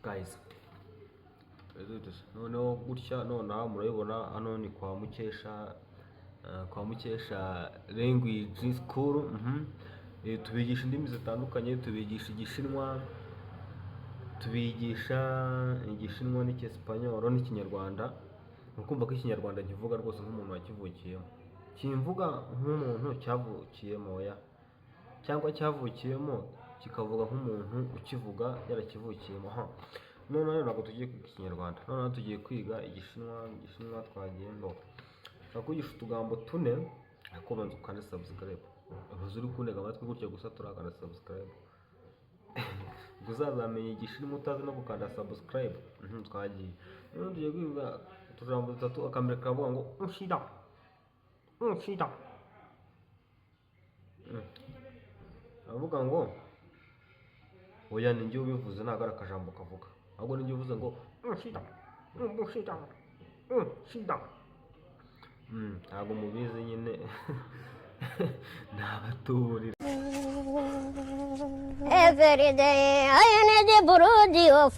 guys, noneho gutya nonaha murabibona hano ni kwa Mukesha language school. Tubigisha indimi zitandukanye, tubigisha Igishinwa, tubigisha Igishinwa n'Icyesipanyoro n'Ikinyarwanda. Ukumva ko Ikinyarwanda kivuga rwose nk'umuntu wakivukiyemo, kimvuga nk'umuntu cyavukiyemo ya cyangwa cyavukiyemo kikavuga nk'umuntu ukivuga yarakivukiyemo. Noneho ntabwo tugiye kwiga Ikinyarwanda, noneho tugiye kwiga Igishinwa twagiye ngo twigisha utugambo tune, ariko banza ukande subscribe. Ubuze uri kuntega amatwi gutya gusa turakanda subscribe. Uzazamenya Igishinwa utazi no gukanda subscribe. Twagiye noneho tugiye kwiga utujambo dutatu. Akambere karavuga ngo unshida. Avuga ngo oya ni njye ubivuze, ntabwo ari akajambo kavuga, ahubwo ni njye uvuze ngo unshida. Ntabwo mubizi nyine. Nabaturira every day I need a broody of